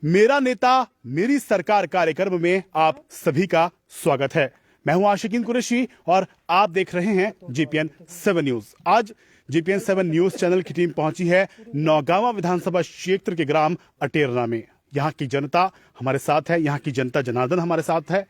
मेरा नेता मेरी सरकार कार्यक्रम में आप सभी का स्वागत है। मैं हूं आशिकीन कुरैशी और आप देख रहे हैं जीपीएन 7 न्यूज। आज जीपीएन 7 न्यूज चैनल की टीम पहुंची है नौगावा विधानसभा क्षेत्र के ग्राम अटेरना में। यहां की जनता हमारे साथ है, यहां की जनता जनार्दन हमारे साथ है।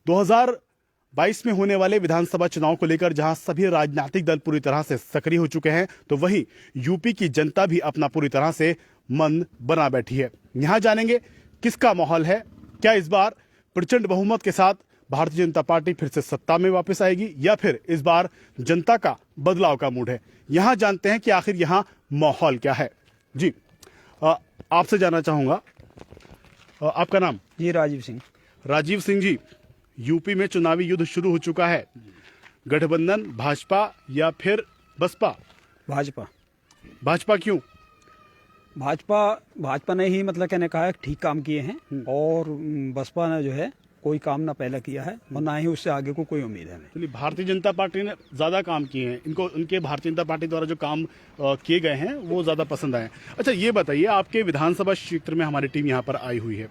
2022 में होने वाले विधानसभा चुनाव को लेकर जहां सभी राजनीतिक दल पूरी तरह से सक्रिय हो चुके हैं, तो वहीं यूपी की जनता भी अपना पूरी तरह से मन बना बैठी है। यहां जानेंगे किसका माहौल है, क्या इस बार प्रचंड बहुमत के साथ भारतीय जनता पार्टी फिर से सत्ता में वापस आएगी या फिर इस बार जनता का बदलाव का मूड है। यहां जानते हैं कि आखिर यहां माहौल क्या है। जी आपसे जानना चाहूंगा, आपका नाम? जी राजीव सिंह। राजीव सिंह जी, यूपी में चुनावी युद्ध शुरू हो चुका है। गठबंधन भाजपा या फिर बसपा? भाजपा। भाजपा क्यों? भाजपा ने ही मतलब कहने कहा है ठीक काम किए हैं और बसपा ने जो है कोई काम ना पहले किया है और ना ही उससे आगे को कोई उम्मीद है नहीं। चलिए, भारतीय जनता पार्टी ने ज्यादा काम किए हैं, इनको उनके भारतीय जनता पार्टी द्वारा जो काम किए गए हैं वो ज्यादा पसंद आए। अच्छा ये बताइए, आपके विधानसभा क्षेत्र में हमारी टीम यहाँ पर आई हुई है।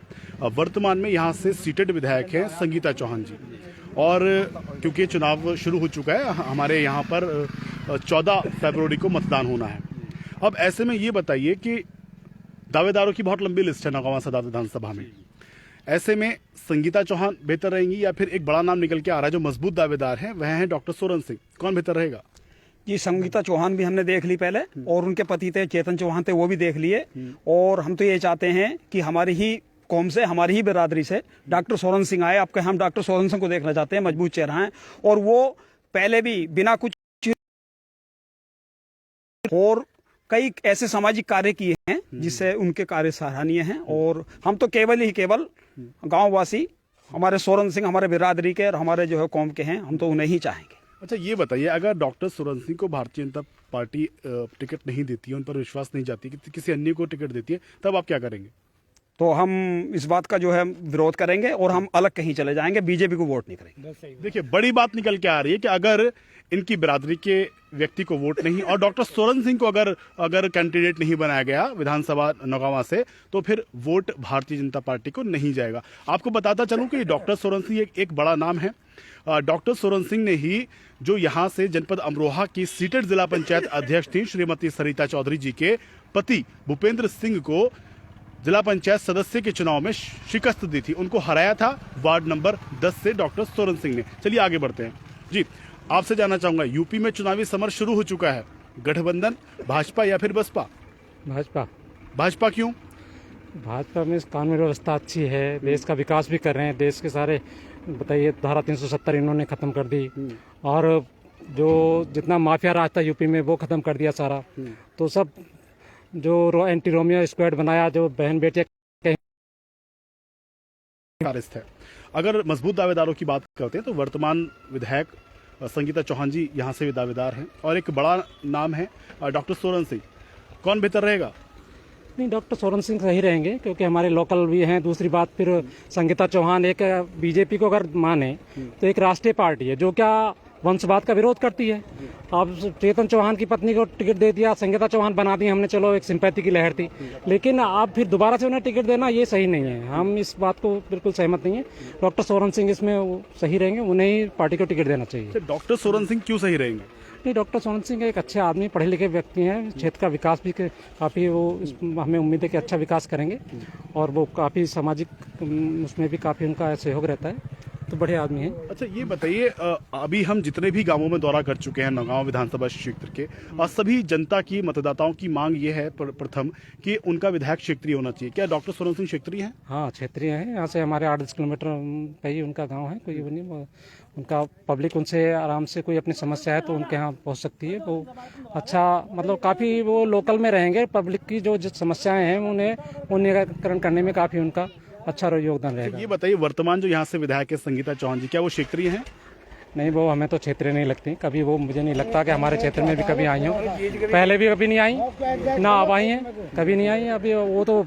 वर्तमान में यहाँ से सीटेड विधायक हैं संगीता चौहान जी, और क्योंकि चुनाव शुरू हो चुका है, हमारे यहाँ पर 14 फरवरी को मतदान होना है। अब ऐसे में ये बताइए कि दावेदारों की बहुत लंबी लिस्ट है नौगावा सदर विधानसभा में। ऐसे में संगीता चौहान बेहतर रहेंगी या फिर एक बड़ा नाम निकल के आ रहा है जो मजबूत दावेदार है, वह है डॉक्टर सोरन सिंह, कौन बेहतर रहेगा? जी संगीता चौहान भी हमने देख ली पहले, और उनके पति थे चेतन चौहान थे, वो भी देख लिए। और हम तो ये चाहते हैं कि हमारी ही कौम से, हमारी ही बिरादरी से डॉक्टर सोरन सिंह आए। आपके हम डॉक्टर सोरन सिंह को देखना चाहते हैं, मजबूत चेहरा है और वो पहले भी बिना कुछ और कई ऐसे सामाजिक कार्य किए हैं जिससे उनके कार्य सराहनीय हैं। और हम तो केवल गांववासी, हमारे सोरन सिंह हमारे बिरादरी के और हमारे जो है कौम के हैं, हम तो उन्हें ही चाहेंगे। अच्छा ये बताइए, अगर डॉक्टर सोरन सिंह को भारतीय जनता पार्टी टिकट नहीं देती है, उन पर विश्वास नहीं जाती, कि किसी अन्य को टिकट देती है, तब आप क्या करेंगे? तो हम इस बात का जो है विरोध करेंगे और हम अलग कहीं चले जाएंगे, बीजेपी को वोट नहीं करेंगे। देखिए, बड़ी बात निकल के आ रही है कि अगर इनकी बिरादरी के व्यक्ति को वोट नहीं और डॉक्टर सोरन सिंह को अगर कैंडिडेट नहीं बनाया गया विधानसभा नौगावा से, तो फिर वोट भारतीय जनता पार्टी को नहीं जाएगा। आपको बताता चलूं कि डॉक्टर सोरन सिंह एक बड़ा नाम है। डॉक्टर सोरन सिंह ने ही जो यहाँ से जनपद अमरोहा की सीटेड जिला पंचायत अध्यक्ष थी श्रीमती सरिता चौधरी जी के पति भूपेंद्र सिंह को जिला पंचायत सदस्य के चुनाव में शिकस्त दी थी। उनको हराया था वार्ड नंबर 10 से डॉक्टर सोरन सिंह ने। चलिए आगे बढ़ते हैं। जी आपसे जानना चाहूंगा, यूपी में चुनावी समर शुरू हो चुका है। गठबंधन भाजपा या फिर बसपा? भाजपा। भाजपा क्यों? भाजपा में कानून व्यवस्था अच्छी है, देश का विकास भी कर रहे हैं। देश के सारे बताइए धारा 370 इन्होंने खत्म कर दी और जो जितना माफिया राज था यूपी में वो खत्म कर दिया सारा। तो सब जो एंटी रोमियो स्क्वाड बनाया, जो बहन बेटियां है। अगर मजबूत दावेदारों की बात करते हैं तो वर्तमान विधायक संगीता चौहान जी यहाँ से भी दावेदार हैं और एक बड़ा नाम है डॉक्टर सोरन सिंह। कौन बेहतर रहेगा? नहीं, डॉक्टर सोरन सिंह सही रहेंगे क्योंकि हमारे लोकल भी हैं। दूसरी बात, फिर संगीता चौहान एक बीजेपी को अगर माने तो एक राष्ट्रीय पार्टी है जो क्या वंशवाद का विरोध करती है। अब चेतन चौहान की पत्नी को टिकट दे दिया, संगीता चौहान बना दी हमने, चलो एक सिंपैथी की लहर थी, लेकिन आप फिर दोबारा से उन्हें टिकट देना ये सही नहीं है। हम इस बात को बिल्कुल सहमत नहीं है। डॉक्टर सोरन सिंह इसमें सही रहेंगे, उन्हें ही पार्टी को टिकट देना चाहिए। डॉक्टर सोरन सिंह क्यों सही रहेंगे? नहीं, डॉक्टर सोरन सिंह एक अच्छे आदमी, पढ़े लिखे व्यक्ति हैं, क्षेत्र का विकास भी काफ़ी वो हमें उम्मीद है कि अच्छा विकास करेंगे और वो काफ़ी सामाजिक उसमें भी काफ़ी उनका सहयोग रहता है, तो बड़े आदमी हैं। अच्छा ये बताइए, अभी हम जितने भी गांवों में दौरा कर चुके हैं नौगावा विधानसभा क्षेत्र के, और सभी जनता की, मतदाताओं की मांग ये है प्रथम कि उनका विधायक क्षेत्रीय होना चाहिए। क्या डॉक्टर सोरन सिंह क्षेत्रीय हैं? हाँ, क्षेत्रीय हैं। यहाँ से हमारे 8-10 किलोमीटर का ही उनका गाँव है। कोई वो नहीं, उनका पब्लिक उनसे आराम से कोई अपनी समस्या है तो उनके यहाँ पहुँच सकती है। वो अच्छा मतलब काफ़ी वो लोकल में रहेंगे, पब्लिक की जो समस्याएँ हैं उन्हें निराकरण करने में काफ़ी उनका अच्छा योगदान रहेगा। ये बताइए, वर्तमान जो यहाँ से विधायक है संगीता चौहान जी, क्या वो क्षेत्रीय हैं? नहीं, वो हमें तो क्षेत्रीय नहीं लगती। कभी वो मुझे नहीं लगता कि हमारे क्षेत्र में भी कभी आई हो। पहले भी कभी नहीं आई, ना अब आई हैं, कभी नहीं आई। अभी वो तो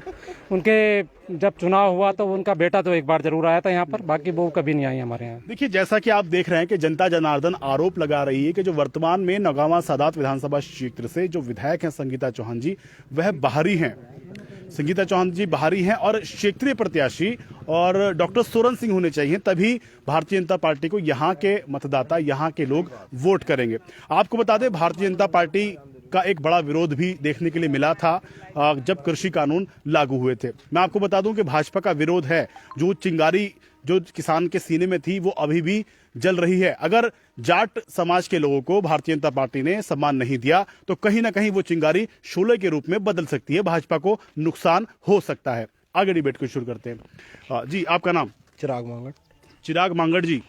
उनके जब चुनाव हुआ तो उनका बेटा तो एक बार जरूर आया था यहाँ पर, बाकी वो कभी नहीं आई हमारे यहाँ। देखिए, जैसा कि आप देख रहे हैं कि जनता जनार्दन आरोप लगा रही है कि जो वर्तमान में नौगावा सादात विधानसभा क्षेत्र से जो विधायक हैं संगीता चौहान जी, वह बाहरी हैं। संगीता चौहान जी बाहरी हैं और क्षेत्रीय प्रत्याशी और डॉक्टर सोरन सिंह होने चाहिए, तभी भारतीय जनता पार्टी को यहाँ के मतदाता, यहाँ के लोग वोट करेंगे। आपको बता दें, भारतीय जनता पार्टी का एक बड़ा विरोध भी देखने के लिए मिला था जब कृषि कानून लागू हुए थे। मैं आपको बता दूं कि भाजपा का विरोध है, जो चिंगारी जो किसान के सीने में थी वो अभी भी जल रही है। अगर जाट समाज के लोगों को भारतीय जनता पार्टी ने सम्मान नहीं दिया तो कहीं ना कहीं वो चिंगारी शोले के रूप में बदल सकती है, भाजपा को नुकसान हो सकता है। आगे डिबेट को शुरू करते हैं। जी, आपका नाम? चिराग मांगड़। चिराग मांगड़ जी,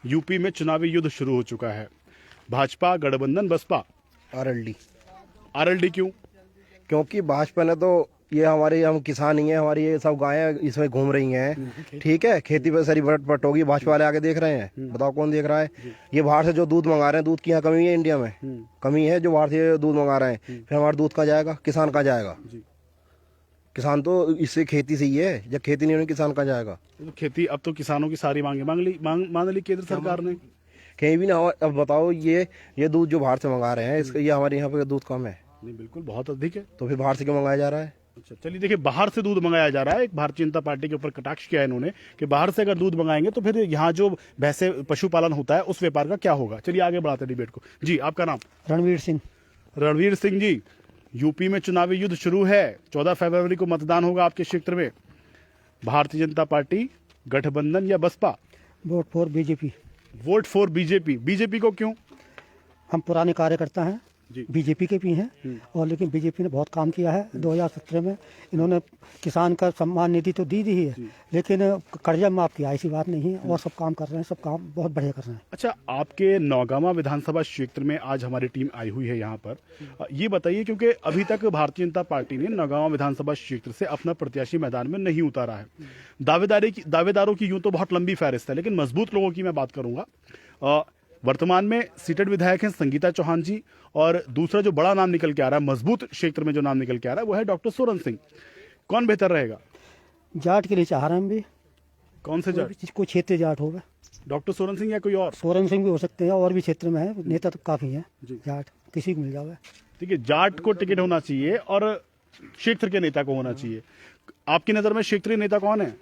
यूपी में चुनावी युद्ध शुरू हो चुका है। भाजपा गठबंधन बसपा आरएलडी। आरएलडी क्यों? क्योंकि भाजपा ने तो ये हमारे, हम किसान ही हैं, हमारी ये सब गायें इसमें घूम रही हैं, ठीक है, खेती पे सारी बट होगी। भाजपा वाले आके देख रहे हैं, बताओ कौन देख रहा है? ये बाहर से जो दूध मंगा रहे हैं, दूध की यहाँ कमी है, इंडिया में कमी है, जो बाहर से दूध मंगा रहे हैं, फिर हमारा दूध कहाँ जाएगा? किसान कहाँ जाएगा? किसान तो इससे खेती से ही है, जब खेती नहीं होगी किसान कहाँ जाएगा? तो खेती, अब तो किसानों की सारी मांगे मान ली केंद्र सरकार ने। कहीं भी ना हो। अब बताओ, ये दूध जो बाहर से मंगा रहे हैं, इसका ये हमारे यहाँ पे दूध कम है, नहीं बिल्कुल बहुत अधिक है। तो फिर बाहर से क्यों मंगाया जा रहा है? अच्छा चलिए, देखिए, बाहर से दूध मंगाया जा रहा है। एक भारतीय जनता पार्टी के ऊपर कटाक्ष किया है इन्होंने कि बाहर से अगर दूध मंगाएंगे तो फिर यहाँ जो भैंसे पशुपालन होता है उस व्यापार का क्या होगा। चलिए आगे बढ़ाते हैं डिबेट को। जी, आपका नाम? रणवीर सिंह। रणवीर सिंह जी, यूपी में चुनावी युद्ध शुरू है। 14 फरवरी को मतदान होगा आपके क्षेत्र में। भारतीय जनता पार्टी, गठबंधन या Baspa? Vote for BJP. Vote for BJP. BJP को क्यों? हम पुराने कार्यकर्ता हैं, जी। बीजेपी के भी हैं, और लेकिन बीजेपी ने बहुत काम किया है। 2017 में इन्होंने किसान का सम्मान निधि तो दी है, लेकिन कर्जा माफ किया, ऐसी बात नहीं है, और सब काम कर रहे हैं, सब काम बहुत बढ़िया कर रहे हैं। अच्छा, आपके नौगामा विधानसभा क्षेत्र में आज हमारी टीम आई हुई है यहाँ पर। ये बताइए, क्योंकि अभी तक भारतीय जनता पार्टी ने नौगामा विधानसभा क्षेत्र से अपना प्रत्याशी मैदान में नहीं उतारा है। दावेदारों की यूं तो बहुत लंबी फहरिस्त है, लेकिन मजबूत लोगों की मैं बात करूंगा। वर्तमान में सीटेड विधायक हैं संगीता चौहान जी, और दूसरा जो बड़ा नाम निकल के आ रहा है, मजबूत क्षेत्र में जो नाम निकल के आ रहा है, वो है डॉक्टर सोरन सिंह। कौन बेहतर रहेगा? जाट के लिए चाह रहे हैं हम भी। कौन से जाट? कोई क्षेत्रीय जाट होगा, डॉक्टर सोरन सिंह या कोई और? सोरन सिंह भी हो सकते हैं, और भी क्षेत्र में है, नेता तो काफी है। जाट किसी को मिल जावे। ठीक है, जाट को टिकट होना चाहिए और क्षेत्र के नेता को होना चाहिए। आपकी नजर में क्षेत्रीय नेता कौन है?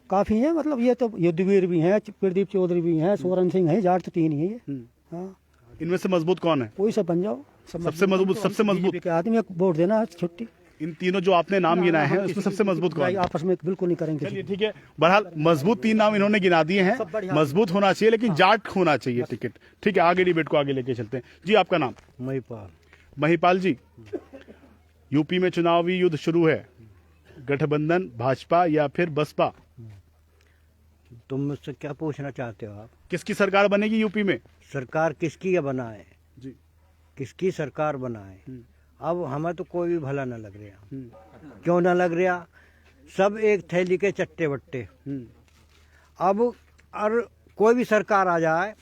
काफी है, मतलब ये तो युद्धवीर भी हैं, प्रदीप चौधरी भी हैं, सोरन सिंह है, जाट तो 3 ही है ये। हाँ, इनमें से मजबूत कौन है? कोई सा बन जाओ। सबसे मजबूत के आदमी को वोट देना है, छुट्टी। इन तीनों जो आपने नाम गिनाए हैं उसमें सबसे मजबूत कौन है? आपस में बिल्कुल नहीं करेंगे। चलिए ठीक है, बहरहाल मजबूत 3 नाम इन्होंने गिना दिए हैं। मजबूत होना चाहिए, लेकिन जाट होना चाहिए टिकट। ठीक है, आगे डिबेट को आगे लेके चलते हैं। जी, आपका नाम? महिपाल। महिपाल जी, यूपी में चुनावी युद्ध शुरू है। गठबंधन, भाजपा या फिर बसपा? तुम मुझसे क्या पूछना चाहते हो आप? किसकी सरकार बनेगी यूपी में? सरकार किसकी बनाए जी, किसकी सरकार बनाए? अब हमें तो कोई भी भला न लग रहा। क्यों ना लग रहा? सब एक थैली के चट्टे बट्टे। अब और कोई भी सरकार आ जाए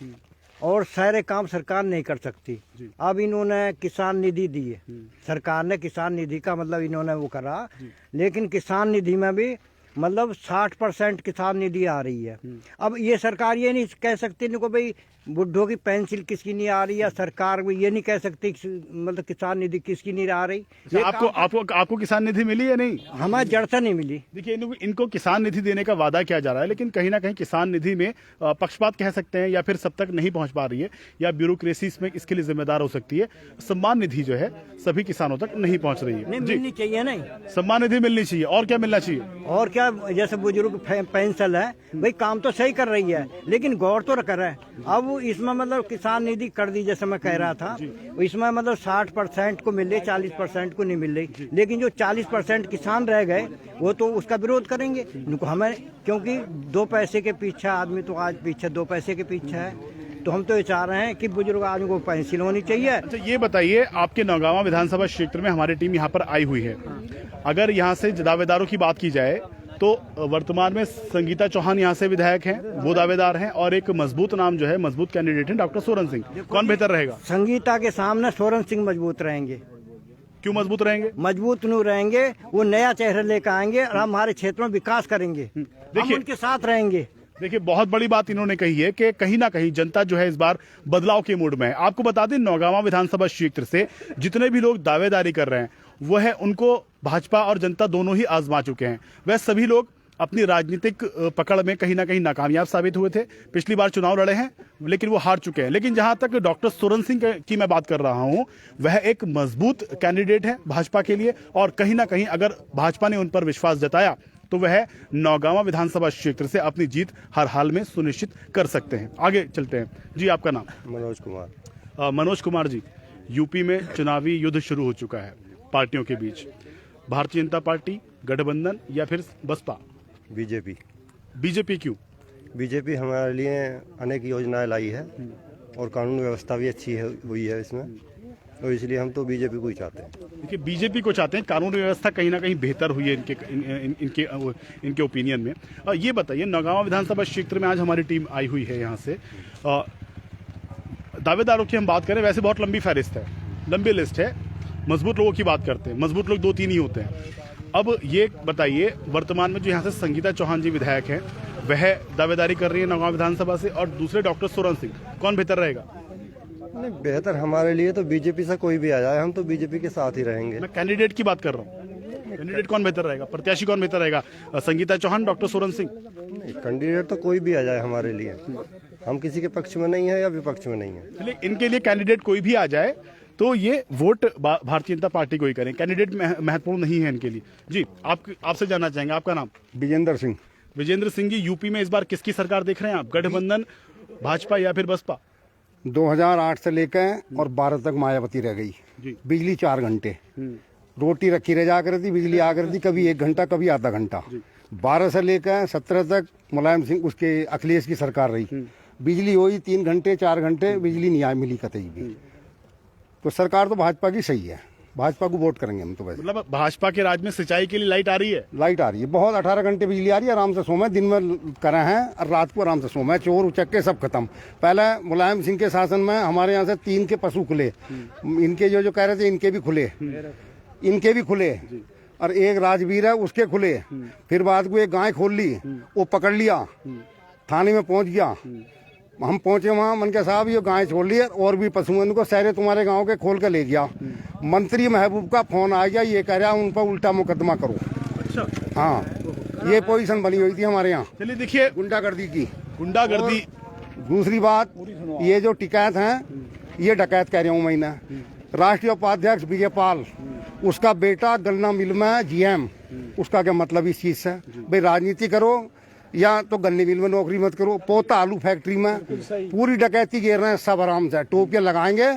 और सारे काम सरकार नहीं कर सकती। अब इन्होंने किसान निधि दी है, सरकार ने किसान निधि का मतलब इन्होंने वो करा, लेकिन किसान निधि में भी मतलब 60% किसान निधि आ रही है। अब ये सरकार ये नहीं कह सकती इनको भाई बुढ़ों की पेंशन किसकी नहीं आ रही, या सरकार ये नहीं कह सकती मतलब किसान निधि किसकी नहीं आ रही। तो आपको किसान निधि मिली या नहीं? हमें जड़ से नहीं मिली। देखिए, इनको किसान निधि देने का वादा किया जा रहा है, लेकिन कहीं ना कहीं किसान निधि में पक्षपात कह सकते हैं, या फिर सब तक नहीं पहुंच पा रही है, या ब्यूरोक्रेसी इसमें इसके लिए जिम्मेदार हो सकती है। सम्मान निधि जो है सभी किसानों तक नहीं पहुंच रही है। नहीं मिलनी चाहिए। नहीं, सम्मान निधि मिलनी चाहिए। और क्या मिलना चाहिए? और क्या, जैसे बुजुर्ग पेंशन है भाई, काम तो सही कर रही है, लेकिन गौर तो कर रहा है। अब इसमें मतलब किसान निधि कर दी, जैसे मैं कह रहा था, इसमें मतलब 60% को मिल रही, 40% को नहीं मिल रही, लेकिन जो 40% किसान रह गए वो तो उसका विरोध करेंगे हमें, क्योंकि 2 पैसे के पीछे आदमी तो आज पीछे 2 पैसे के पीछे है। तो हम तो ये चाह रहे हैं कि बुजुर्ग आदमी को पेंशन होनी चाहिए। अच्छा, ये बताइए, आपके नौगामा विधानसभा क्षेत्र में हमारी टीम यहाँ पर आई हुई है। अगर यहाँ से दावेदारों की बात की जाए तो वर्तमान में संगीता चौहान यहाँ से विधायक हैं, वो दावेदार हैं, और एक मजबूत नाम जो है, मजबूत कैंडिडेट है डॉक्टर सोरन सिंह। कौन बेहतर रहेगा? संगीता के सामने सोरन सिंह मजबूत रहेंगे। क्यों मजबूत रहेंगे? मजबूत नहीं रहेंगे, वो नया चेहरा लेकर आएंगे और हमारे क्षेत्र में विकास करेंगे। हम उनके साथ रहेंगे। देखिए, बहुत बड़ी बात इन्होंने कही है कि कहीं ना कहीं जनता जो है इस बार बदलाव के मूड में है। आपको बता दें, नौगामा विधानसभा क्षेत्र से जितने भी लोग दावेदारी कर रहे हैं वो है उनको भाजपा और जनता दोनों ही आजमा चुके हैं। वह सभी लोग अपनी राजनीतिक पकड़ में कहीं ना कहीं नाकामयाब साबित हुए थे। पिछली बार चुनाव लड़े हैं लेकिन वो हार चुके हैं। लेकिन जहां तक डॉक्टर सोरेन सिंह की मैं बात कर रहा हूं, वह एक मजबूत कैंडिडेट है भाजपा के लिए, और कहीं ना कहीं अगर भाजपा ने उन पर विश्वास जताया तो वह नौगांवा विधानसभा क्षेत्र से अपनी जीत हर हाल में सुनिश्चित कर सकते हैं। आगे चलते हैं जी, आपका नाम? मनोज कुमार। मनोज कुमार जी, यूपी में चुनावी युद्ध शुरू हो चुका है पार्टियों के बीच। भारतीय जनता पार्टी, गठबंधन या फिर बसपा? बीजेपी। बीजेपी क्यों? बीजेपी हमारे लिए अनेक योजनाएं लाई है और कानून व्यवस्था भी अच्छी हुई है इसमें, तो इसलिए हम तो बीजेपी को ही चाहते हैं। देखिए, बीजेपी को चाहते हैं, कानून व्यवस्था कहीं ना कहीं बेहतर हुई है इनके ओपिनियन में। ये बताइए, नौगांवा विधानसभा क्षेत्र में आज हमारी टीम आई हुई है यहाँ से। दावेदारों की हम बात करें, वैसे बहुत लंबी फहरिस्त है, लंबी लिस्ट है। मजबूत लोगों की बात करते हैं, मजबूत लोग 2-3 ही होते हैं। अब ये बताइए, वर्तमान में जो यहाँ से संगीता चौहान जी विधायक हैं, वह दावेदारी कर रही है नौगांवा विधानसभा से, और दूसरे डॉक्टर सोरेन सिंह, कौन बेहतर रहेगा? नहीं, बेहतर हमारे लिए तो बीजेपी से कोई भी आ जाए, हम तो बीजेपी के साथ ही रहेंगे। मैं कैंडिडेट की बात कर रहा हूँ। कैंडिडेट कौन बेहतर रहेगा, प्रत्याशी कौन बेहतर रहेगा? संगीता चौहान, डॉक्टर सोरेन सिंह? नहीं, कैंडिडेट तो कोई भी आ जाए हमारे लिए, हम किसी के पक्ष में नहीं है या विपक्ष में नहीं है। चलिए, इनके लिए कैंडिडेट कोई भी आ जाए तो ये वोट भारतीय जनता पार्टी को ही करें, कैंडिडेट महत्वपूर्ण नहीं है इनके लिए। जी, आपसे जानना चाहेंगे, आपका नाम? विजेंद्र सिंह। विजेंद्र सिंह जी, यूपी में इस बार किसकी सरकार देख रहे हैं आप, गठबंधन, भाजपा या फिर बसपा? 2008 से लेकर और 12 तक मायावती रह गई। बिजली 4 घंटे, रोटी रखी रह जा करती, बिजली आ करती कभी 1 घंटा कभी आधा घंटा। 12 से लेकर 17 तक मुलायम सिंह उसके अखिलेश की सरकार रही, बिजली हुई 3 घंटे 4 घंटे, बिजली नहीं आई मिली कतई भी। तो सरकार तो भाजपा की सही है, भाजपा को वोट करेंगे हम तो। वैसे मतलब भाजपा के राज में सिंचाई के लिए लाइट आ रही है? लाइट आ रही है, बहुत 18 घंटे बिजली आ रही है, आराम से सोमे, दिन में करें हैं और रात को आराम से सोमे, चोर उचक्के सब खत्म। पहले मुलायम सिंह के शासन में हमारे यहाँ से 3 के पशु खुले, इनके जो कह रहे थे इनके भी खुले, और एक राजवीर है उसके खुले। फिर बाद को एक गाय खोल ली, वो पकड़ लिया, थाने में पहुंच गया। हम पहुंचे वहाँ, मन के साहब ये गाय छोड़ ली और भी पशु इनको सारे तुम्हारे गांव के खोल के ले गया। मंत्री महबूब का फोन आ गया, ये कह रहा उन पर उल्टा मुकदमा करो। अच्छा, हाँ, ये पोजीशन बनी हुई थी हमारे यहाँ। चलिए देखिए, गुंडागर्दी की। गुंडागर्दी। दूसरी बात, ये जो टिकैत हैं, ये डकैत कह रहा हूँ मैं। राष्ट्रीय उपाध्यक्ष विजय पाल, उसका बेटा गन्ना मिल में GM, उसका क्या मतलब इस चीज से? भाई राजनीति करो या तो गन्ने मिल में नौकरी मत करो। पोता आलू फैक्ट्री में पूरी डकैती घेर रहे हैं, सब आराम से टोपियां लगाएंगे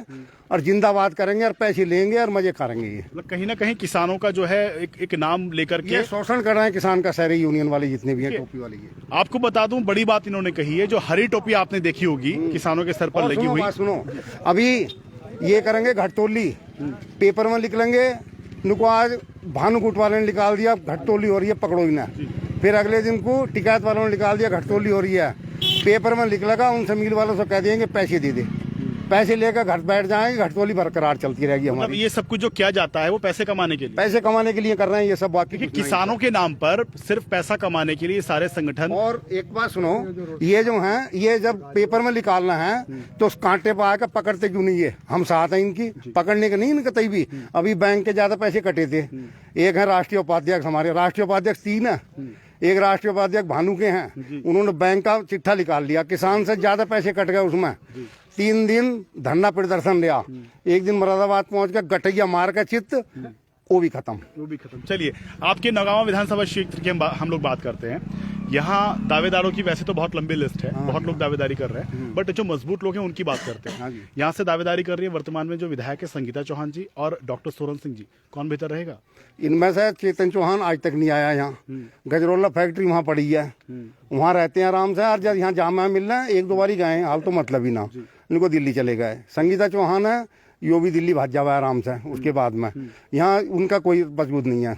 और जिंदाबाद करेंगे और पैसे लेंगे और मजे करेंगे। ये मतलब कहीं ना कहीं किसानों का जो है एक नाम लेकर के शोषण कर रहे हैं किसान का, सारे यूनियन वाले जितने भी हैं टोपी वाले। ये आपको बता दूं, बड़ी बात इन्होंने कही है, जो हरी टोपी आपने देखी होगी किसानों के सर पर लगी हुई। सुनो, अभी ये करेंगे घटतोली, पेपर में लिख लेंगे, नुको आज भानुकुट वाले ने निकाल दिया घटतोली हो रही है, पकड़ो इन्हें। फिर अगले दिन को टिकैत वालों ने निकाल दिया घटतोली हो रही है, पेपर में लिख लगा, उनसे मिल वालों से कह देंगे पैसे दे दे, पैसे लेकर घर बैठ जाएंगे, घटतोली बरकरार चलती रहेगी हमारी। मतलब ये सब कुछ जो किया जाता है वो पैसे कमाने के लिए, पैसे कमाने के लिए कर रहे हैं ये सब। बाकी किसानों के नाम पर सिर्फ पैसा कमाने के लिए सारे संगठन। और एक बात सुनो, ये जो है, ये जब पेपर में निकालना है तो कांटे पर आकर पकड़ते क्यों नहीं? है हम साथ हैं इनकी, पकड़ने के नहीं इनके कतई भी। अभी बैंक के ज्यादा पैसे कटे थे। एक है राष्ट्रीय उपाध्यक्ष, हमारे राष्ट्रीय उपाध्यक्ष 3 है, एक राष्ट्रीय उपाध्यक्ष भानु के हैं, उन्होंने बैंक का चिट्ठा निकाल लिया, किसान से ज्यादा पैसे कट गए उसमें। 3 दिन धरना प्रदर्शन लिया, एक दिन मुरादाबाद पहुंच कर गटैया मार का चित्त, वो भी खत्म। चलिए, आपके नौगांवा विधानसभा क्षेत्र की हम लोग बात करते हैं। यहाँ दावेदारों की वैसे तो बहुत लंबी लिस्ट है, बहुत लोग दावेदारी कर रहे हैं, बट जो मजबूत लोग हैं उनकी बात करते हैं। यहाँ से दावेदारी कर रही है वर्तमान में जो विधायक है संगीता चौहान जी और डॉक्टर सोरेन सिंह जी, कौन बेहतर रहेगा? इनमें से चेतन चौहान आज तक नहीं आया यहाँ, गजरोला फैक्ट्री वहाँ पड़ी है, वहाँ रहते हैं आराम से, और जब यहाँ जामा मिल रहा है 1-2 बार ही गए, हाल तो मतलब ही ना, इनको दिल्ली चले गए। संगीता चौहान है, यो भी दिल्ली भाग जावा आराम से। उसके बाद में यहाँ उनका कोई मजबूत नहीं है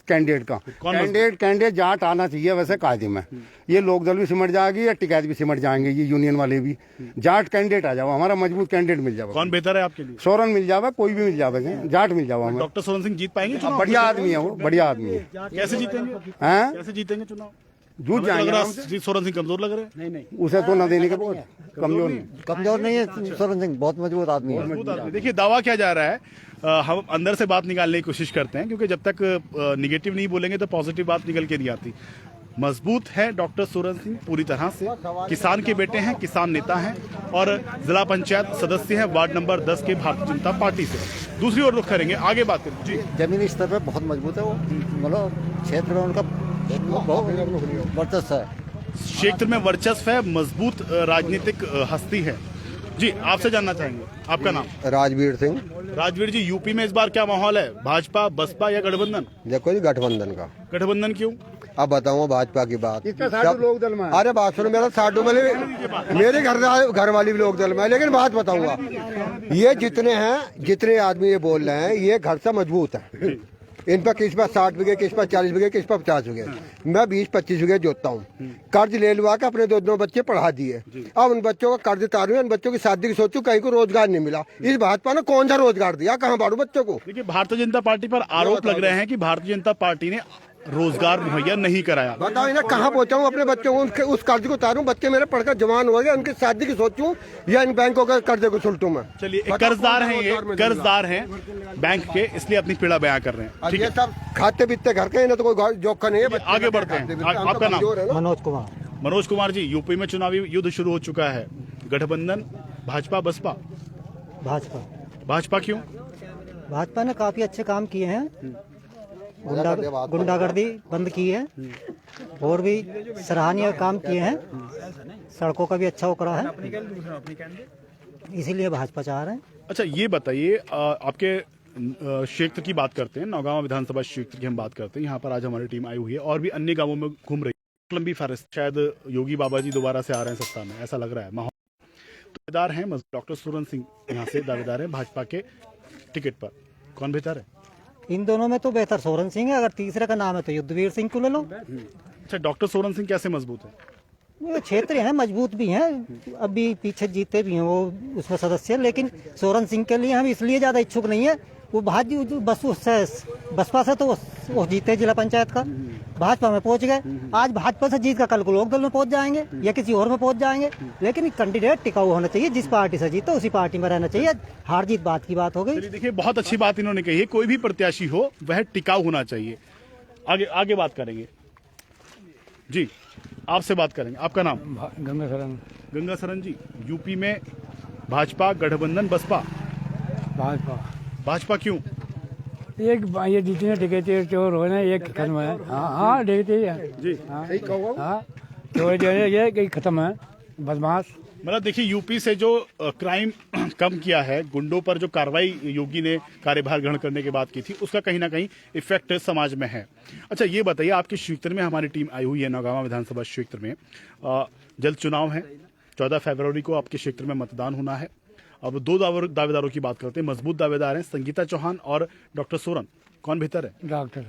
कैंडिडेट का। कैंडिडेट जाट आना चाहिए वैसे कायदे में। ये लोकदल भी सिमट जाएगी या टिकैत भी सिमट जाएंगे, ये यूनियन वाले भी। जाट कैंडिडेट आ जाओ, हमारा मजबूत कैंडिडेट मिल जाएगा। कौन बेहतर है आपके लिए? सोरेन मिल जाएगा, कोई भी मिल जाएगा, जाट मिल जाएगा। डॉक्टर सोरेन सिंह जीत पाएंगे चुनाव? बढ़िया आदमी है वो, बढ़िया आदमी है। कैसे जीतेंगे? हैं? कैसे जीतेंगे चुनाव? जूझ लग जाएंगे रहा आराम से। श्री सोरेन सिंह कमजोर लग रहे हैं। नहीं नहीं, उसे तो न देने के बहुत कमजोर नहीं। कमजोर नहीं है सोरेन सिंह, बहुत मजबूत आदमी है। मजबूत आदमी। देखिए दावा किया जा रहा है, हम अंदर से बात निकालने की कोशिश करते हैं, क्योंकि जब तक निगेटिव नहीं बोलेंगे तो पॉजिटिव बात निकल के नहीं आती। मजबूत है डॉक्टर सोरेन सिंह पूरी तरह से, किसान के बेटे हैं, किसान नेता हैं और जिला पंचायत सदस्य हैं वार्ड नंबर 10 के भारतीय जनता पार्टी से। दूसरी ओर रुख करेंगे, आगे बात करें जी। जमीनी स्तर पे बहुत मजबूत है वो, मतलब क्षेत्र में उनका बहुत वर्चस्व है। क्षेत्र में वर्चस्व है, मजबूत राजनीतिक हस्ती है। जी आपसे जानना चाहेंगे, आपका नाम? राजवीर सिंह। राजवीर जी, यूपी में इस बार क्या माहौल है, भाजपा बसपा या गठबंधन? देखो जी गठबंधन का। गठबंधन क्यों? अब बताऊँ भाजपा की बात। इसका साधु लोक दल में है। अरे बात सुनो, मेरा साडू वाले मेरे घर वाली भी लोक दल में है, लेकिन बात बताऊंगा, ये जितने हैं, जितने आदमी ये बोल रहे हैं, ये घर से मजबूत है। इन पर किस पर 60 बीघे, किस पर 40 बीघे, किस पर 50 बीघे, मैं 20-25 बीघे जोतता हूँ। कर्ज ले लुआ के अपने 2 बच्चे पढ़ा दिए। अब उन बच्चों का कर्ज उतारू, उन बच्चों की शादी की सोचू, कहीं को रोजगार नहीं मिला। इस भाजपा ने कौन सा रोजगार दिया, कहाँ बाड़ू बच्चों को? देखिए भारतीय जनता पार्टी पर आरोप लग रहे हैं कि भारतीय जनता पार्टी ने रोजगार मुहैया नहीं कराया। बताओ इन्हें कहाँ पहुँचाऊँ अपने बच्चों को, उस कर्ज को उतारूं, बच्चे मेरे पढ़कर जवान हो गए, उनकी शादी की सोचूं या इन बैंकों के कर्जे को सुलटूं मैं? चलिए, एक कर्जदार हैं, ये कर्जदार हैं बैंक के, इसलिए अपनी पीड़ा बयां कर रहे हैं। ठीक ये है, सब खाते बीतते घर के, इन्हें तो कोई जोखा नहीं है। आगे बढ़ते हैं। आपका नाम? मनोज कुमार। मनोज कुमार जी, यूपी में चुनावी युद्ध शुरू हो चुका है, गठबंधन भाजपा बसपा? भाजपा। भाजपा क्यों? भाजपा ने काफी अच्छे काम किए हैं, गुंडागर्दी बंद की है और भी सराहनीय काम किए हैं, सड़कों का भी अच्छा करा है, इसीलिए भाजपा चाह रहे हैं। अच्छा ये बताइए, आपके क्षेत्र की बात करते हैं, नौगांव विधानसभा क्षेत्र की हम बात करते हैं। यहाँ पर आज हमारी टीम आई हुई है और भी अन्य गांवों में घूम रही है। लंबी फहरिस्त, शायद योगी बाबा जी दोबारा से आ रहे हैं सत्ता में, ऐसा लग रहा है माहौल। दावेदार हैं डॉक्टर सोरेन सिंह, यहाँ से दावेदार हैं भाजपा के टिकट पर, कौन बेहतर है? इन दोनों में तो बेहतर सोरेन सिंह है, अगर तीसरे का नाम है तो युद्धवीर सिंह को ले लो। अच्छा, डॉक्टर सोरेन सिंह कैसे मजबूत है? वो क्षेत्र है, मजबूत भी हैं, अभी पीछे जीते भी हैं वो उसमें सदस्य, लेकिन सोरेन सिंह के लिए हम इसलिए ज्यादा इच्छुक नहीं है, वो बसपा से तो वो जीते जिला पंचायत का, भाजपा में पहुंच गए, आज भाजपा से जीत कर कल को लोक दल में पहुंच जाएंगे या किसी और में पहुंच जाएंगे, लेकिन कैंडिडेट टिकाऊ होना चाहिए, जिस पार्टी से जीतो उसी पार्टी में रहना चाहिए। हार जीत बात की बात हो गई। चलिए देखिए, बहुत अच्छी बात इन्होंने कही है, कोई भी प्रत्याशी हो वह टिकाऊ होना चाहिए। आगे आगे बात करेंगे जी, आपसे बात करेंगे, आपका नाम? गंगा शरण। गंगा शरण जी, यूपी में भाजपा गठबंधन बसपा? भाजपा। भाजपा क्यों? एक ये जितने टिकटे चोर हो ना, एक खत्म है। हाँ देखते हैं जी, हाँ, चोर जो है ये खत्म है, बदमाश। मतलब देखिए, यूपी से जो क्राइम कम किया है, गुंडों पर जो कार्रवाई योगी ने कार्यभार ग्रहण करने के बाद की थी, उसका कहीं ना कहीं इफेक्ट समाज में है। अच्छा ये बताइए, आपके क्षेत्र में हमारी टीम आई हुई है, नौगांव विधानसभा क्षेत्र में जल्द चुनाव है, 14 फरवरी को आपके क्षेत्र में मतदान होना है। अब 2 दावेदारों की बात करते हैं, मजबूत दावेदार हैं संगीता चौहान और डॉक्टर सोरेन, कौन बेहतर है? Doctor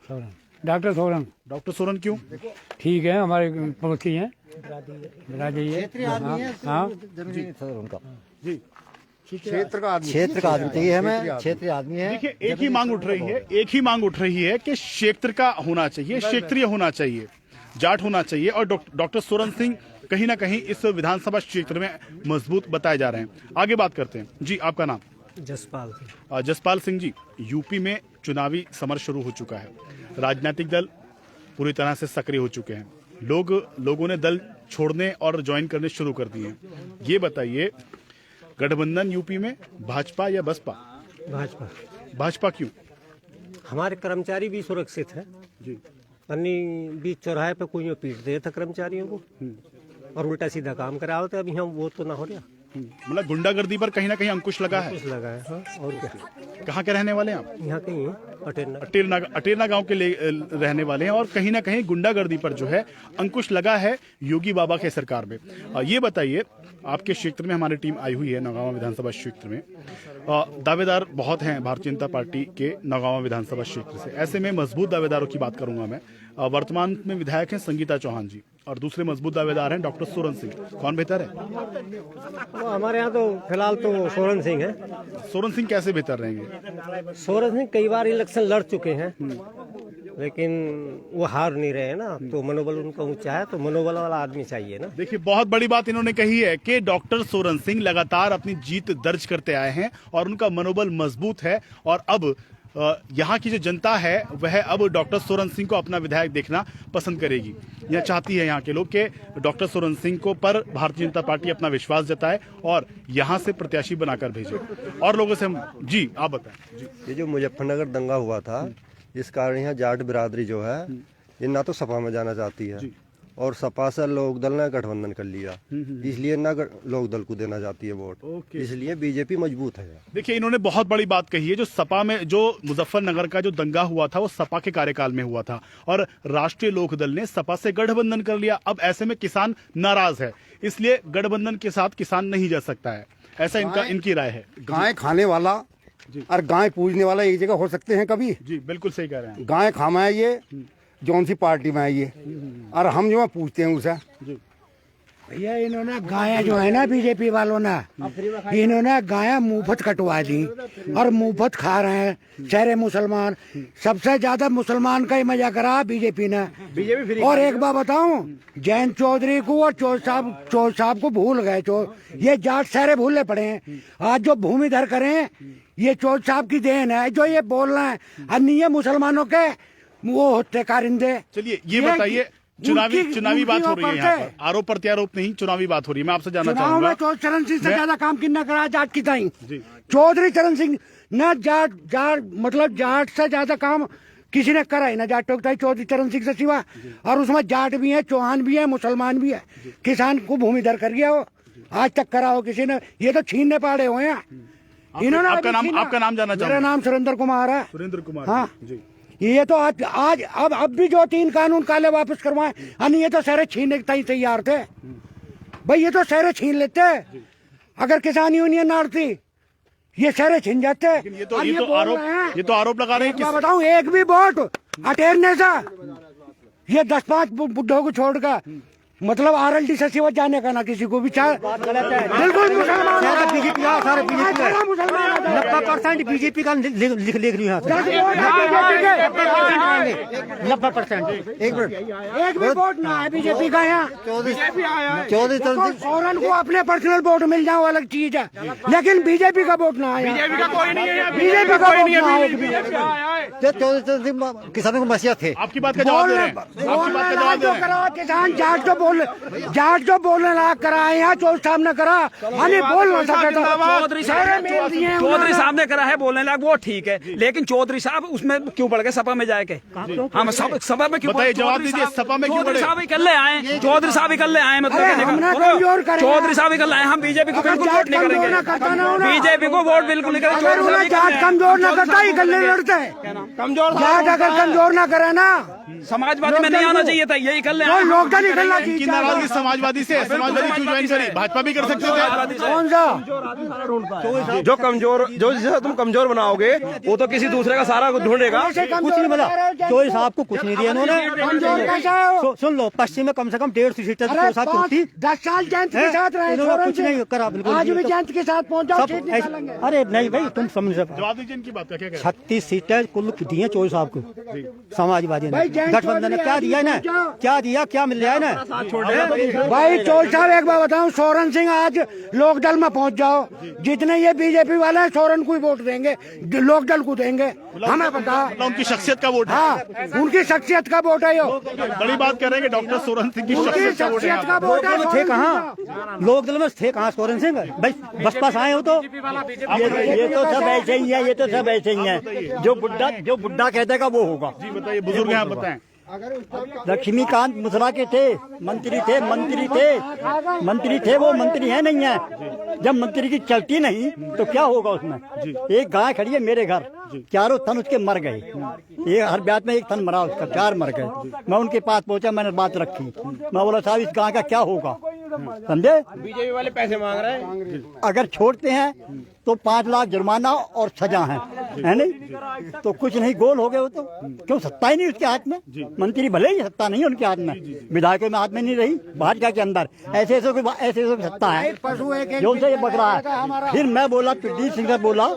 Soren. Doctor Soren. Doctor Soren क्यों? ठीक है, हमारे पड़ोसी हैं, हाँ जी, क्षेत्र का आदमी चाहिए हमें, क्षेत्रीय आदमी है। देखिए एक ही मांग उठ रही है कि क्षेत्र का होना चाहिए, क्षेत्रीय होना चाहिए, जाट होना चाहिए, और डॉक्टर सोरेन सिंह कहीं ना कहीं इस विधानसभा क्षेत्र में मजबूत बताए जा रहे हैं। आगे बात करते हैं जी, आपका नाम? जसपाल। जसपाल सिंह जी, यूपी में चुनावी समर शुरू हो चुका है, राजनीतिक दल पूरी तरह से सक्रिय हो चुके हैं, लोगों ने दल छोड़ने और ज्वाइन करने शुरू कर दिए हैं। ये बताइए, गठबंधन यूपी में भाजपा या बसपा? भाजपा। भाजपा क्यों? हमारे कर्मचारी भी सुरक्षित है जी, अन्य बीच चौराहे पे कोई पीट दे था कर्मचारियों को और उल्टा सीधा काम करा होता, अभी हम वो तो ना हो रहा। मतलब गुंडागर्दी पर कहीं ना कहीं अंकुश लगा है। लगा है, हाँ, और क्या। कहाँ के रहने वाले हैं आप? यहाँ कहीं है, अटेरना गांव के रहने वाले हैं, और कहीं ना कहीं गुंडागर्दी पर जो है अंकुश लगा है योगी बाबा के सरकार में। ये बताइए, आपके क्षेत्र में हमारी टीम आई हुई है, नौगांव विधानसभा क्षेत्र में दावेदार बहुत हैं भारतीय जनता पार्टी के नौगांव विधानसभा क्षेत्र से, ऐसे में मजबूत दावेदारों की बात करूंगा मैं। वर्तमान में विधायक हैं संगीता चौहान जी, और दूसरे मजबूत दावेदार हैं डॉक्टर सोरेन सिंह, कौन बेहतर है? हमारे यहाँ तो फिलहाल तो सोरेन सिंह है। सोरेन सिंह कैसे बेहतर रहेंगे? सोरेन सिंह कई बार इलेक्शन लड़ चुके हैं लेकिन वो हार नहीं रहे ना, तो मनोबल उनका ऊंचा है, तो मनोबल वाला आदमी चाहिए ना। देखिए, बहुत बड़ी बात इन्होंने कही है कि डॉक्टर सोरेन सिंह लगातार अपनी जीत दर्ज करते आए हैं और उनका मनोबल मजबूत है और अब यहाँ की जो जनता है वह अब डॉक्टर सोरेन सिंह को अपना विधायक देखना पसंद करेगी। यह चाहती है यहाँ के लोग कि डॉक्टर सोरेन सिंह को पर भारतीय जनता पार्टी अपना विश्वास जताए और यहाँ से प्रत्याशी बनाकर भेजे। और लोगों से हम जी आप बताएं। ये जो मुजफ्फरनगर दंगा हुआ था, इस कारण यहाँ जाट बिरादरी जो है ये ना तो सपा में जाना चाहती है और सपा से लोकदल ने गठबंधन कर लिया, इसलिए ना लोकदल को देना चाहती है वोट, इसलिए बीजेपी मजबूत है। देखिए, इन्होंने बहुत बड़ी बात कही है। जो सपा में जो मुजफ्फरनगर का जो दंगा हुआ था वो सपा के कार्यकाल में हुआ था और राष्ट्रीय लोकदल ने सपा से गठबंधन कर लिया। अब ऐसे में किसान नाराज है, इसलिए गठबंधन के साथ किसान नहीं जा सकता है, ऐसा इनकी राय है। गाय खाने वाला और गाय पूजने वाला एक जगह हो सकते हैं कभी? जी बिल्कुल सही कह रहे हैं। गाय खामा है ये, जौन सी पार्टी में है ये, और हम जो है पूछते हैं उसे। भैया इन्होंने गायें जो है ना बीजेपी वालों ने, इन्होंने गायें मुफ्त कटवा दी और मुफ्त खा रहे हैं सारे मुसलमान। सबसे ज्यादा मुसलमान का ही मजा करा बीजेपी ने। और एक बात बताऊं, जयंत चौधरी को और चौधरी साहब को भूल गए। ये जाट सारे भूलने पड़े हैं। आज जो भूमिधर करें ये चौधरी साहब की देन है, जो ये बोल रहे हैं अन्य मुसलमानों के वो होते कारिंदे। चलिए ये बताइए, चुनावी बात हो रही है यहाँ पर, आरोप प्रत्यारोप नहीं, चुनावी बात हो रही है। मैं आपसे जानना चाहूंगा, चौधरी चरण सिंह से ज्यादा काम कितना करा जाट की ताई? चौधरी चरण सिंह न जाट मतलब जाट से ज्यादा काम किसी ने करा ही ना जाट टोकता चौधरी चरण सिंह से सिवा। और उसमें जाट भी है, चौहान भी है, मुसलमान भी है। किसान को भूमिधर कर गया हो, आज तक करा हो किसी ने? ये तो छीनने पाड़े हुए हैं इन्होंने। आपका नाम जानना चाहूंगा? मेरा नाम सुरेंद्र कुमार है। सुरेंद्र कुमार, हाँ जी। ये तो आज अब भी जो 3 कानून काले वापस करवाए, अन्य ये तो सारे छीनने के तैयार थे भाई। ये तो सारे छीन लेते, अगर किसान यूनियन नाड़ती ये सारे छीन जाते। ये तो आरोप लगा रहे हैं। मैं बताऊं, एक भी वोट अटेरने से ये 10-5 बुढ़ों को छोड़कर मतलब RLD से सिवा जाने का ना किसी को भी चाहे। बिल्कुल मुसलमान बीजेपी का, सारे बीजेपी 90% बीजेपी का लिख लिया 90%। एक भी वोट ना है बीजेपी का यहाँ। चौधरी सोरेन को अपने पर्सनल वोट मिल जाओ अलग चीज है, लेकिन बीजेपी का वोट ना है। बीजेपी का कोई नहीं है, बीजेपी का कोई नहीं है। चौधरी चरण सिंह किसानों को मसीहत थे। आपकी बात का जवाब दे रहे हैं, आपकी बात का जवाब दे रहे हैं। किसान जाट जो बोलने लायक करा है यहाँ चौधरी साहब ने करा, हमें बोल ना सके। चौधरी साहब ने करा है बोलने लायक, वो ठीक है, लेकिन चौधरी साहब उसमें क्यों पड़ गए सपा में जाके? हम सपा में क्यों? बताइए, जवाब दीजिए, सपा में क्यों पड़े? साहब इकल्ले आए, चौधरी साहब इकल्ले आए, मतलब चौधरी साहब इकल्ले आए। हम बीजेपी को बिल्कुल वोट नहीं करेंगे, बीजेपी को वोट बिल्कुल नहीं करेंगे। जाट कमजोर ना करता इकल्ले लड़ते हैं। जाट अगर कमजोर ना करे ना, समाजवादी में नहीं आना चाहिए था, ये इकल्ले लोग का निकलना चाहिए। नाराजगी समाजवादी से, समाजवादी क्यों ज्वाइन करी? भाजपा भी कर सकते थे। कौन सा जो कमजोर, जो जिसे तुम कमजोर बनाओगे वो तो किसी दूसरे का सारा ढूंढेगा। कुछ नहीं मिला, चौधरी साहब को कुछ नहीं दिया इन्होंने। सुन लो, पश्चिम में कम से कम 150 सीटें 10 साल जयंत के साथ रहे, कुछ नहीं करा बिल्कुल। आज भी जयंत के साथ पहुंचा। अरे नहीं भाई, तुम समझ जवाब दीजिए इनकी बात का। क्या 36 सीटें कुल दी है चौधरी साहब को समाजवादी ने। गठबंधन ने क्या दिया ना, क्या दिया, क्या मिल रहा है ना भाई? चौधरी साहब एक बार बताऊं, सोरेन सिंह आज लोकदल में पहुंच जाओ, जितने ये बीजेपी वाले हैं सोरेन को ही वोट देंगे, लोकदल को देंगे, हमें पता। उनकी शख्सियत का वोट है। हाँ, उनकी शख्सियत का वोट है। यो बड़ी बात कह रहे हैं कि डॉक्टर सोरेन सिंह की शख्सियत का वोट है। थे कहाँ लोकदल में, थे कहाँ सोरेन सिंह? भाई बसपा से आए हो तो ये तो सब ऐसे ही है, ये तो सब ऐसे ही है। जो बुड्ढा कहते का वो होगा। जी बताइए, बुजुर्ग हैं, बताएं। लक्ष्मीकांत मुसरा के थे, मंत्री थे वो मंत्री है नहीं है। जब मंत्री की चलती नहीं तो क्या होगा उसमें? एक गाय खड़ी है मेरे घर, चारों थन उसके मर गए। ये हर ब्यात में एक थन मरा उसका, 4 मर गए। मैं उनके पास पहुंचा, मैंने बात रखी, मैं बोला साहब इस गाय का क्या होगा? समझे। बीजेपी वाले पैसे मांग रहे हैं। अगर छोड़ते हैं तो 5 लाख जुर्माना और सजा है नहीं, तो कुछ नहीं, गोल हो गए वो तो। क्यों, सत्ता ही नहीं उसके हाथ में। मंत्री भले ही सत्ता नहीं है उनके हाथ में, विधायकों में हाथ में नहीं रही, भाजपा के अंदर ऐसे ऐसे सत्ता है जो उनसे ये बक रहा है। फिर मैं बोला, प्रदीप सिंह ने बोला,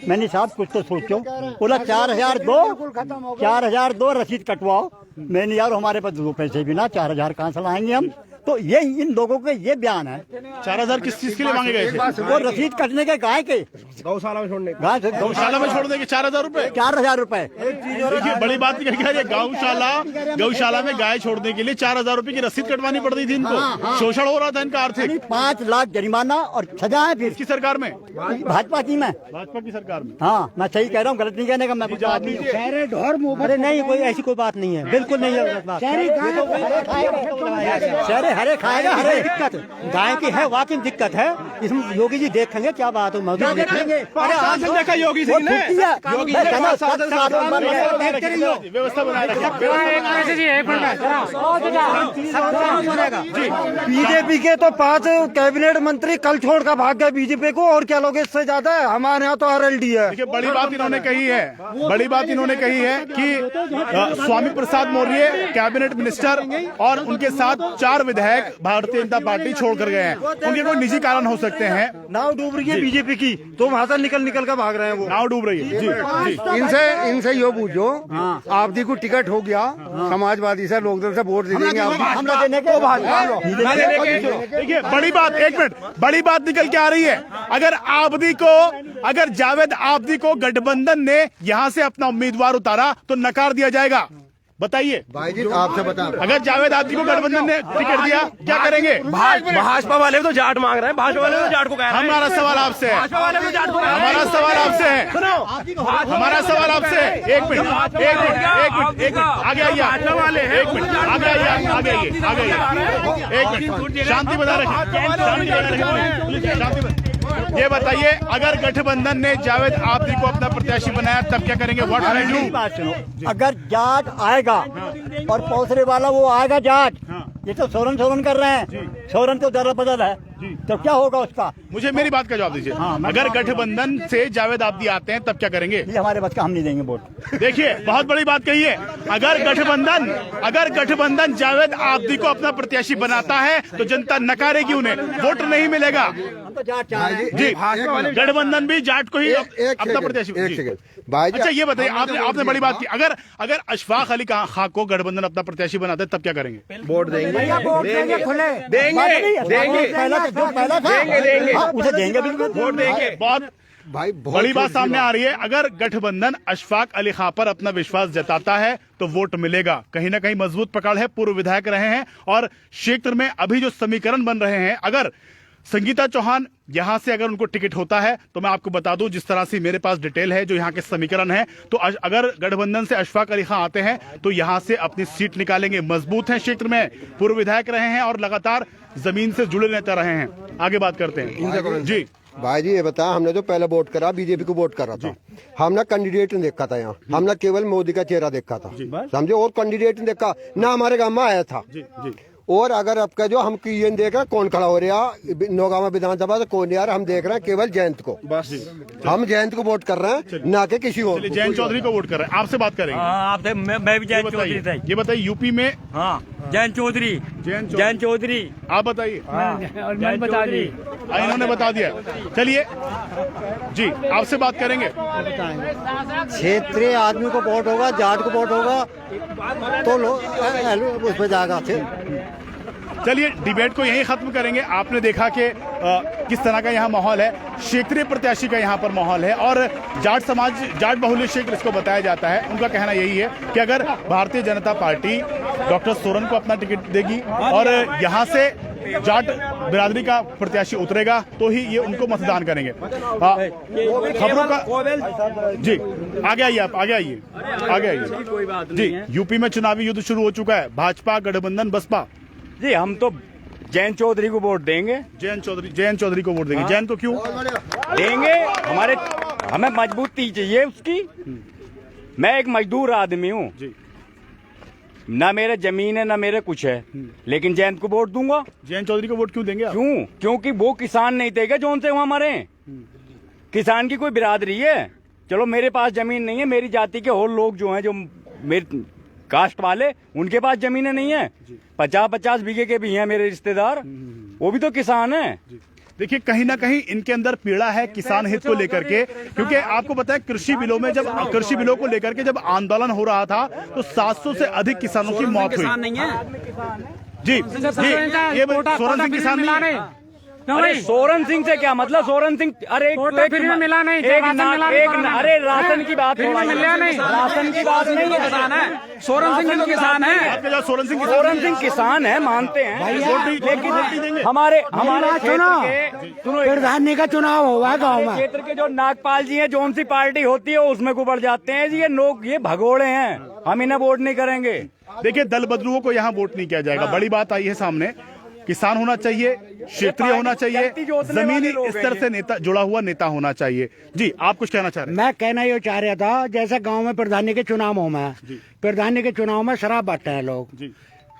मैंने साहब कुछ तो सोचो, बोला 4000 दो रसीद कटवाओ। मैंने यार हमारे पास 2 पैसे भी ना, 4000 कहाँ से लाएंगे हम। तो ये इन लोगों के ये बयान है। 4000 किस चीज के लिए मांगे गए थे? वो रसीद कटने के, गाय के, गौशाला में छोड़ने, गौशाला में छोड़ने के 4000 रुपए। 4000 रुपए। देखिए बड़ी बात क्या है, गौशाला में गाय छोड़ने के लिए 4000 रुपए की रसीद कटवानी पड़ रही थी इनको। शोषण हो रहा था इनका आर्थिक। 5 लाख जरिमाना और सजा है। फिर किसकी सरकार में? भाजपा की में, भाजपा की सरकार में। हाँ मैं सही कह रहा हूँ, गलत नहीं कहने का मैं। अरे नहीं, कोई ऐसी कोई बात नहीं है, बिल्कुल नहीं है बात। शहरे हरे खाएगा, हरे दिक्कत गाय की है, वाकई दिक्कत है। इसमें योगी जी देखेंगे क्या बात है, मौजूद देखेंगे। अरे आज देखा योगी सिंह ने, योगी जी व्यवस्था बनाए बीजेपी के तो 5 कैबिनेट मंत्री कल छोड़ कर भाग गए बीजेपी को, और क्या लोग इससे ज्यादा है। हमारे यहाँ तो RLD है। देखिए बड़ी बात इन्होंने कही है, कि स्वामी प्रसाद मौर्य कैबिनेट मिनिस्टर और उनके साथ 4 विधायक भारतीय जनता पार्टी छोड़कर गए हैं। उनके कोई निजी कारण हो सकते हैं। नाव डूब रही है बीजेपी की, तो वहाँ से निकल कर भाग रहे हैं वो। नाव डूब रही है। जी इनसे यो पूछो, आपदी को टिकट हो गया, समाजवादी से, लोकदल से वोट दे देंगे हमला देने के। देखिए बड़ी बात, 1 मिनट, बड़ी बात निकल के आ रही है। अगर जावेद आबदी को गठबंधन ने यहाँ से अपना उम्मीदवार उतारा तो नकार दिया जाएगा। बताइए भाई जी, आपसे बता, अगर जावेद आबदी को गठबंधन ने टिकट दिया क्या करेंगे? भाजपा वाले तो जाट मांग रहे हैं, भाजपा वाले तो जाट को कह रहे हैं। हमारा सवाल आपसे है, भाजपा वाले तो जाट को कह रहे हैं। हमारा सवाल आपसे है, सुनो, हमारा सवाल आपसे है। 1 मिनट, आगे आइए, 1 मिनट, आगे आइए, 1 मिनट, शांति बना रखें। ये बताइए, अगर गठबंधन ने जावेद आबदी को अपना प्रत्याशी बनाया तब क्या करेंगे? What will you? बात सुनो, अगर जाट आएगा और पौसरे वाला वो आएगा जाट, ये तो सोरन कर रहे हैं, सोरन तो दर बदल है, तो क्या होगा उसका? मुझे मेरी बात का जवाब दीजिए। अगर गठबंधन से जावेद आबदी आते हैं तब क्या करेंगे? ये हमारे बस का, हम नहीं देंगे वोट। देखिए बहुत बड़ी बात कही है, अगर गठबंधन जावेद आबदी को अपना प्रत्याशी बनाता है तो जनता नकारेगी, उन्हें वोट नहीं मिलेगा। हम तो जाट चाह रहे हैं। जी, गठबंधन भी जाट को ही अपना प्रत्याशी। भाई जी, अच्छा ये बताइए, आपने बड़ी बात की, अगर अशफाक अली खां को गठबंधन अपना प्रत्याशी बनाता है तब क्या करेंगे? वोट देंगे, उसे देंगे, बिल्कुल वोट देंगे। बहुत बड़ी बात सामने आ रही है, अगर गठबंधन अशफाक अली खां पर अपना विश्वास जताता है तो वोट मिलेगा। कहीं ना कहीं मजबूत पकड़ है, पूर्व विधायक रहे हैं और क्षेत्र में अभी जो समीकरण बन रहे हैं, अगर संगीता चौहान यहां से अगर उनको टिकट होता है तो मैं आपको बता दूं, जिस तरह से मेरे पास डिटेल है जो यहां के समीकरण है, तो अगर गठबंधन से अशफाक अली खां आते हैं तो यहां से अपनी सीट निकालेंगे। मजबूत हैं क्षेत्र में, पूर्व विधायक रहे हैं और लगातार जमीन से जुड़े नेता रहे हैं। आगे बात करते हैं जी। भाई जी ये बता, हमने जो पहले वोट करा, बीजेपी को वोट करा था, हमने कैंडिडेट नहीं देखा था यहाँ, हमने केवल मोदी का चेहरा देखा था, समझे, और कैंडिडेट नहीं देखा ना, हमारे गांव में आया था। और अगर आपका जो हम ये देख रहे हैं कौन खड़ा हो रहा, नौगांव विधानसभा से कौन नहीं आ रहा, हम देख रहे हैं केवल जयंत को, बस हम जयंत को वोट कर रहे हैं, ना कि किसी और। जयंत चौधरी को वोट कर रहे हैं। आपसे बात करेंगे। आपसे मैं भी जयंत चौधरी था। ये बताइए, यूपी में जयंत चौधरी, आप बताइए। इन्होंने बता दिया। चलिए जी, आपसे बात करेंगे। क्षेत्रीय आदमी को वोट होगा, जाट को वोट होगा तो लोग उस पर जाएगा। चलिए डिबेट को यहीं खत्म करेंगे। आपने देखा कि किस तरह का यहाँ माहौल है, क्षेत्रीय प्रत्याशी का यहाँ पर माहौल है और जाट समाज, जाट बहुल्य क्षेत्र इसको बताया जाता है। उनका कहना यही है कि अगर भारतीय जनता पार्टी डॉक्टर सोरेन को अपना टिकट देगी और यहाँ से जाट बिरादरी का प्रत्याशी उतरेगा तो ही ये उनको मतदान करेंगे। खबरों का जी, आगे आइए, आप आगे आइए जी। यूपी में चुनावी युद्ध शुरू हो चुका है, भाजपा गठबंधन बसपा। जी हम तो जयंत चौधरी को वोट देंगे। जयंत चौधरी को वोट देंगे। जयंत को क्यों देंगे? हमें मजबूती चाहिए उसकी। मैं एक मजदूर आदमी हूँ, ना मेरे जमीन है ना मेरे कुछ है, लेकिन जयंत को वोट दूंगा। जयंत चौधरी को वोट क्यों देंगे आप? क्यों? क्योंकि वो किसान नहीं थे क्या जौन से वहां मरे? किसान की कोई बिरादरी है? चलो मेरे पास जमीन नहीं है, मेरी जाति के और लोग जो हैं, जो मेरे कास्ट वाले, उनके पास जमीनें नहीं है। 50-50 बीघे के भी हैं मेरे रिश्तेदार, वो भी तो किसान है। देखिए कहीं ना कहीं इनके अंदर पीड़ा है किसान हित को लेकर के, क्योंकि आपको पता है कृषि बिलों में जब कृषि बिलों को लेकर के जब आंदोलन हो रहा था तो 700 से अधिक किसानों की मौत हुई। किसान नहीं है जी ये सोरेन सिंह किसान नहीं है। अरे सोरेन सिंह से क्या मतलब? सोरेन सिंह अरे मिला नहीं, अरे राशन की बात मिला नहीं, राशन की बात नहीं है। किसान है सोरेन सिंह तो किसान है। आपके जो सोरेन सिंह किसान है, मानते हैं, लेकिन हमारे प्रधानी का चुनाव हुआ गाँव में, क्षेत्र के जो नागपाल जी हैं, जौन सी पार्टी होती है उसमें गुबड़ जाते हैं जी। ये लोग ये भगोड़े हैं, हम इन्हें वोट नहीं करेंगे। देखिए दल बदलुओं को यहाँ वोट नहीं किया जाएगा। बड़ी बात आई है सामने, किसान होना चाहिए, क्षेत्रीय होना चाहिए, जमीनी स्तर से नेता जुड़ा हुआ नेता होना चाहिए। जी आप कुछ कहना चाह रहे हैं? मैं कहना ये चाह रहा था, जैसे गांव में प्रधानी के चुनाव में, प्रधानी के चुनाव में शराब बांटते हैं लोग,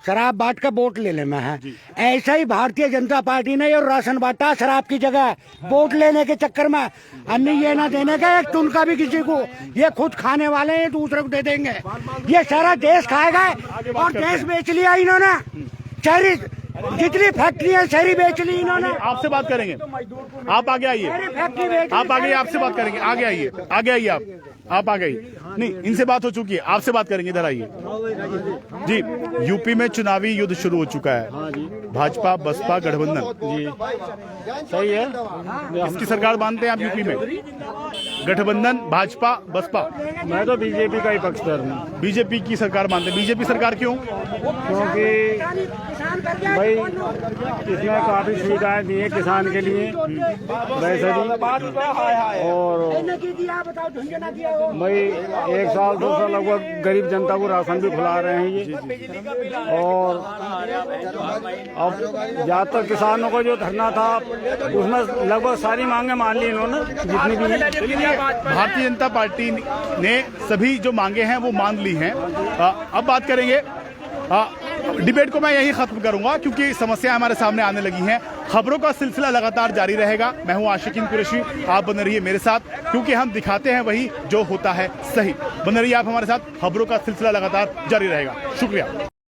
शराब बांट कर वोट लेने में है। ऐसा ही भारतीय जनता पार्टी ने ये राशन बांटा शराब की जगह, वोट लेने के चक्कर में। अन्य ये ना देने का एक तुनका भी किसी को, ये खुद खाने वाले हैं, दूसरे को दे देंगे। ये सारा देश खाएगा और देश बेच लिया इन्होंने। शहरी जितनी फैक्ट्री है शहरी बेच ली इन्होंने। आपसे बात करेंगे, आप आगे आइए, आप आगे, आपसे बात करेंगे, आगे आइए, आगे आइए, आप आ गई नहीं, इनसे बात हो चुकी है, आपसे बात करेंगे, इधर आइए जी। यूपी में चुनावी युद्ध शुरू हो चुका है, भाजपा बसपा गठबंधन जी, सही है। किसकी सरकार मानते हैं आप यूपी में? गठबंधन भाजपा बसपा? मैं तो बीजेपी का ही पक्षधर हूँ। बीजेपी की सरकार मानते हैं। बीजेपी सरकार क्यों? क्योंकि भाई इसमें काफी सुविधाएं दी है किसान के लिए, वैसे भी, और भाई 1 साल 2 साल लगभग गरीब जनता को राशन भी खिला रहे हैं ये। और अब ज्यादातर किसानों को जो धरना था उसमें लगभग सारी मांगे मान ली इन्होंने, जितनी भी हैं। भारतीय जनता पार्टी ने सभी जो मांगे हैं वो मान ली हैं। अब बात करेंगे, डिबेट को मैं यही खत्म करूंगा क्योंकि समस्याएं हमारे सामने आने लगी हैं। खबरों का सिलसिला लगातार जारी रहेगा। मैं हूं आशिकीन कुरैशी, आप बने रहिए मेरे साथ क्योंकि हम दिखाते हैं वही जो होता है सही। बने रहिए आप हमारे साथ, खबरों का सिलसिला लगातार जारी रहेगा। शुक्रिया।